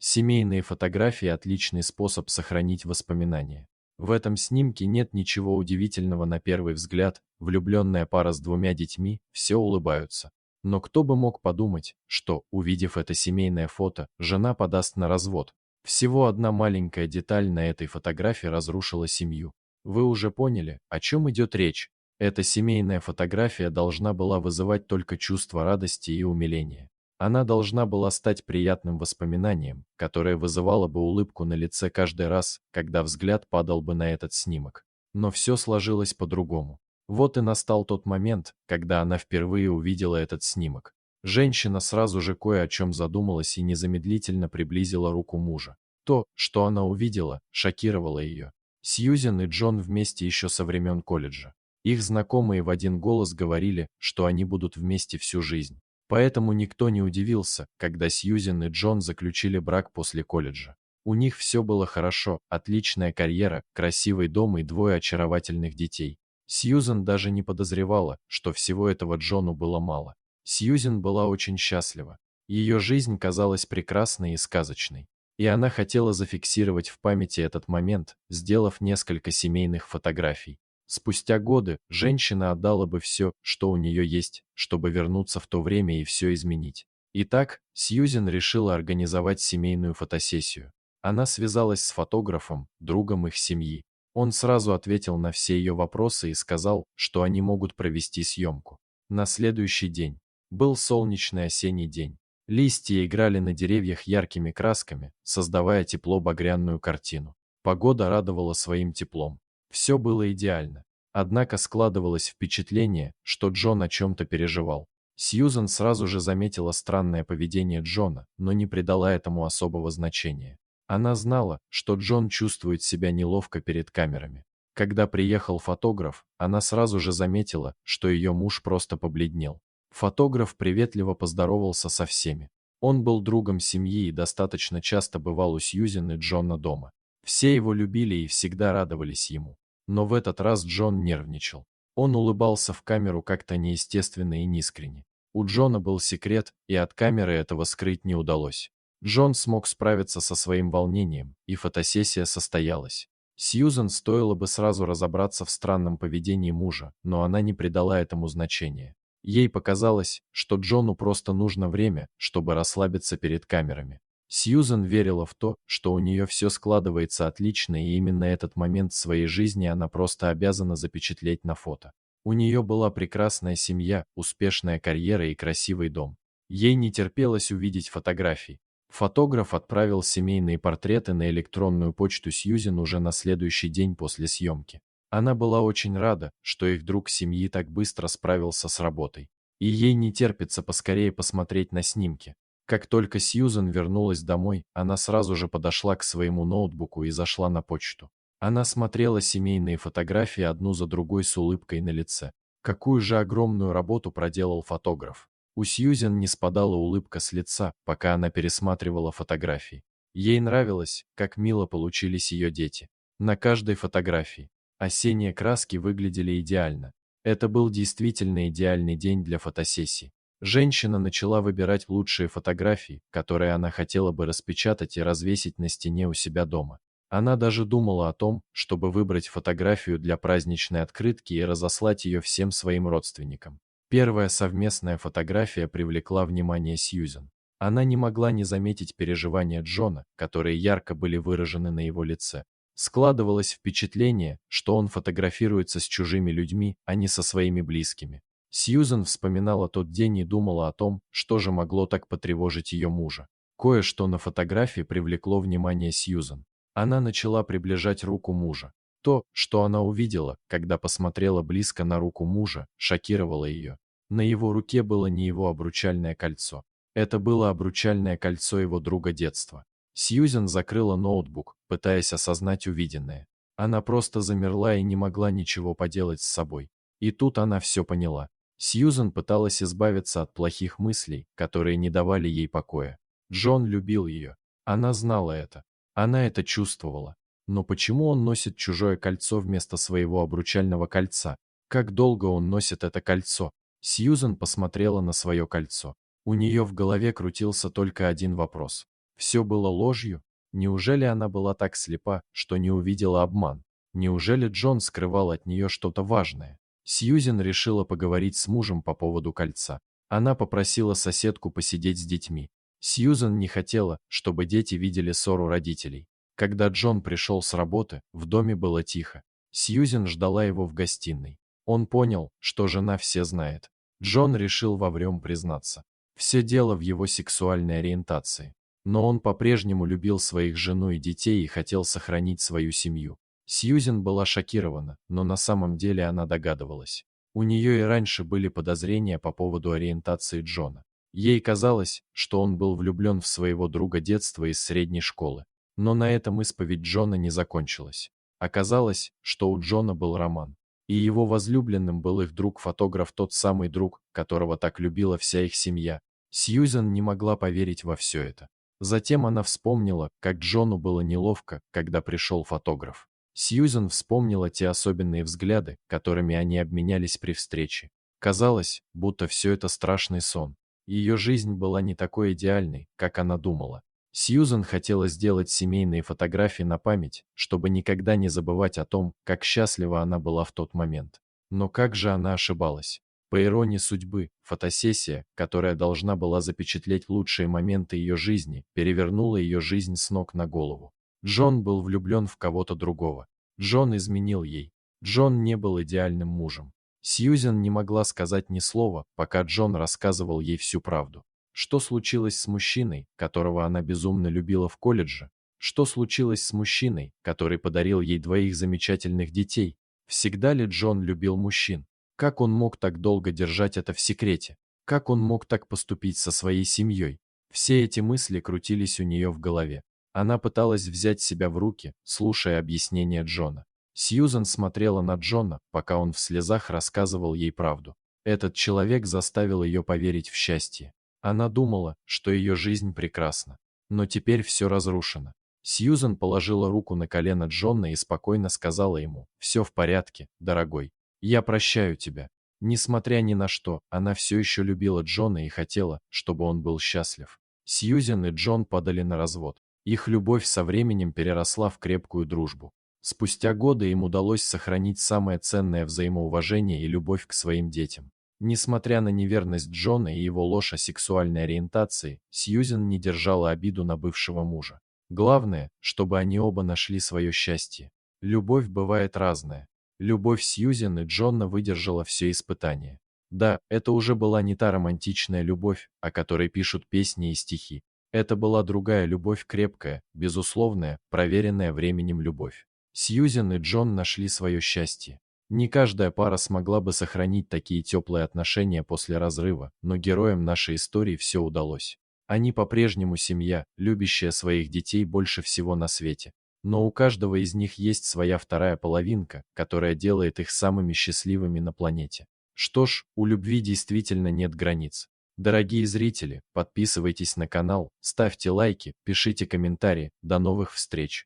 Семейные фотографии – отличный способ сохранить воспоминания. В этом снимке нет ничего удивительного на первый взгляд, влюбленная пара с двумя детьми, все улыбаются. Но кто бы мог подумать, что, увидев это семейное фото, жена подаст на развод. Всего одна маленькая деталь на этой фотографии разрушила семью. Вы уже поняли, о чем идет речь? Эта семейная фотография должна была вызывать только чувство радости и умиления. Она должна была стать приятным воспоминанием, которое вызывало бы улыбку на лице каждый раз, когда взгляд падал бы на этот снимок. Но все сложилось по-другому. Вот и настал тот момент, когда она впервые увидела этот снимок. Женщина сразу же кое о чем задумалась и незамедлительно приблизила руку мужа. То, что она увидела, шокировало ее. Сьюзен и Джон вместе еще со времен колледжа. Их знакомые в один голос говорили, что они будут вместе всю жизнь. Поэтому никто не удивился, когда Сьюзен и Джон заключили брак после колледжа. У них все было хорошо, отличная карьера, красивый дом и двое очаровательных детей. Сьюзен даже не подозревала, что всего этого Джону было мало. Сьюзен была очень счастлива. Ее жизнь казалась прекрасной и сказочной. И она хотела зафиксировать в памяти этот момент, сделав несколько семейных фотографий. Спустя годы женщина отдала бы все, что у нее есть, чтобы вернуться в то время и все изменить. Итак, Сьюзен решила организовать семейную фотосессию. Она связалась с фотографом, другом их семьи. Он сразу ответил на все ее вопросы и сказал, что они могут провести съемку. На следующий день. Был солнечный осенний день. Листья играли на деревьях яркими красками, создавая тепло-багряную картину. Погода радовала своим теплом. Все было идеально. Однако складывалось впечатление, что Джон о чем-то переживал. Сьюзен сразу же заметила странное поведение Джона, но не придала этому особого значения. Она знала, что Джон чувствует себя неловко перед камерами. Когда приехал фотограф, она сразу же заметила, что ее муж просто побледнел. Фотограф приветливо поздоровался со всеми. Он был другом семьи и достаточно часто бывал у Сьюзен и Джона дома. Все его любили и всегда радовались ему. Но в этот раз Джон нервничал. Он улыбался в камеру как-то неестественно и неискренне. У Джона был секрет, и от камеры этого скрыть не удалось. Джон смог справиться со своим волнением, и фотосессия состоялась. Сьюзен стоило бы сразу разобраться в странном поведении мужа, но она не придала этому значения. Ей показалось, что Джону просто нужно время, чтобы расслабиться перед камерами. Сьюзен верила в то, что у нее все складывается отлично, и именно этот момент в своей жизни она просто обязана запечатлеть на фото. У нее была прекрасная семья, успешная карьера и красивый дом. Ей не терпелось увидеть фотографии. Фотограф отправил семейные портреты на электронную почту Сьюзен уже на следующий день после съемки. Она была очень рада, что их друг семьи так быстро справился с работой. И ей не терпится поскорее посмотреть на снимки. Как только Сьюзен вернулась домой, она сразу же подошла к своему ноутбуку и зашла на почту. Она смотрела семейные фотографии одну за другой с улыбкой на лице. Какую же огромную работу проделал фотограф. У Сьюзен не спадала улыбка с лица, пока она пересматривала фотографии. Ей нравилось, как мило получились ее дети. На каждой фотографии осенние краски выглядели идеально. Это был действительно идеальный день для фотосессии. Женщина начала выбирать лучшие фотографии, которые она хотела бы распечатать и развесить на стене у себя дома. Она даже думала о том, чтобы выбрать фотографию для праздничной открытки и разослать ее всем своим родственникам. Первая совместная фотография привлекла внимание Сьюзен. Она не могла не заметить переживания Джона, которые ярко были выражены на его лице. Складывалось впечатление, что он фотографируется с чужими людьми, а не со своими близкими. Сьюзен вспоминала тот день и думала о том, что же могло так потревожить ее мужа. Кое-что на фотографии привлекло внимание Сьюзен. Она начала приближать руку мужа. То, что она увидела, когда посмотрела близко на руку мужа, шокировало ее. На его руке было не его обручальное кольцо. Это было обручальное кольцо его друга детства. Сьюзен закрыла ноутбук, пытаясь осознать увиденное. Она просто замерла и не могла ничего поделать с собой. И тут она все поняла. Сьюзен пыталась избавиться от плохих мыслей, которые не давали ей покоя. Джон любил ее. Она знала это. Она это чувствовала. Но почему он носит чужое кольцо вместо своего обручального кольца? Как долго он носит это кольцо? Сьюзен посмотрела на свое кольцо. У нее в голове крутился только один вопрос. Все было ложью? Неужели она была так слепа, что не увидела обман? Неужели Джон скрывал от нее что-то важное? Сьюзен решила поговорить с мужем по поводу кольца. Она попросила соседку посидеть с детьми. Сьюзен не хотела, чтобы дети видели ссору родителей. Когда Джон пришел с работы, в доме было тихо. Сьюзен ждала его в гостиной. Он понял, что жена все знает. Джон решил воврем признаться. Все дело в его сексуальной ориентации. Но он по-прежнему любил своих жену и детей и хотел сохранить свою семью. Сьюзен была шокирована, но на самом деле она догадывалась. У нее и раньше были подозрения по поводу ориентации Джона. Ей казалось, что он был влюблен в своего друга детства из средней школы. Но на этом исповедь Джона не закончилась. Оказалось, что у Джона был роман. И его возлюбленным был их друг-фотограф, тот самый друг, которого так любила вся их семья. Сьюзен не могла поверить во все это. Затем она вспомнила, как Джону было неловко, когда пришел фотограф. Сьюзен вспомнила те особенные взгляды, которыми они обменялись при встрече. Казалось, будто все это страшный сон. Ее жизнь была не такой идеальной, как она думала. Сьюзен хотела сделать семейные фотографии на память, чтобы никогда не забывать о том, как счастлива она была в тот момент. Но как же она ошибалась? По иронии судьбы, фотосессия, которая должна была запечатлеть лучшие моменты ее жизни, перевернула ее жизнь с ног на голову. Джон был влюблен в кого-то другого. Джон изменил ей. Джон не был идеальным мужем. Сьюзен не могла сказать ни слова, пока Джон рассказывал ей всю правду. Что случилось с мужчиной, которого она безумно любила в колледже? Что случилось с мужчиной, который подарил ей двоих замечательных детей? Всегда ли Джон любил мужчин? Как он мог так долго держать это в секрете? Как он мог так поступить со своей семьей? Все эти мысли крутились у нее в голове. Она пыталась взять себя в руки, слушая объяснения Джона. Сьюзен смотрела на Джона, пока он в слезах рассказывал ей правду. Этот человек заставил ее поверить в счастье. Она думала, что ее жизнь прекрасна. Но теперь все разрушено. Сьюзен положила руку на колено Джона и спокойно сказала ему: «Все в порядке, дорогой. Я прощаю тебя». Несмотря ни на что, она все еще любила Джона и хотела, чтобы он был счастлив. Сьюзен и Джон подали на развод. Их любовь со временем переросла в крепкую дружбу. Спустя годы им удалось сохранить самое ценное взаимоуважение и любовь к своим детям. Несмотря на неверность Джона и его ложь о сексуальной ориентации, Сьюзен не держала обиду на бывшего мужа. Главное, чтобы они оба нашли свое счастье. Любовь бывает разная. Любовь Сьюзен и Джона выдержала все испытания. Да, это уже была не та романтичная любовь, о которой пишут песни и стихи. Это была другая любовь, крепкая, безусловная, проверенная временем любовь. Сьюзен и Джон нашли свое счастье. Не каждая пара смогла бы сохранить такие теплые отношения после разрыва, но героям нашей истории все удалось. Они по-прежнему семья, любящая своих детей больше всего на свете. Но у каждого из них есть своя вторая половинка, которая делает их самыми счастливыми на планете. Что ж, у любви действительно нет границ. Дорогие зрители, подписывайтесь на канал, ставьте лайки, пишите комментарии. До новых встреч!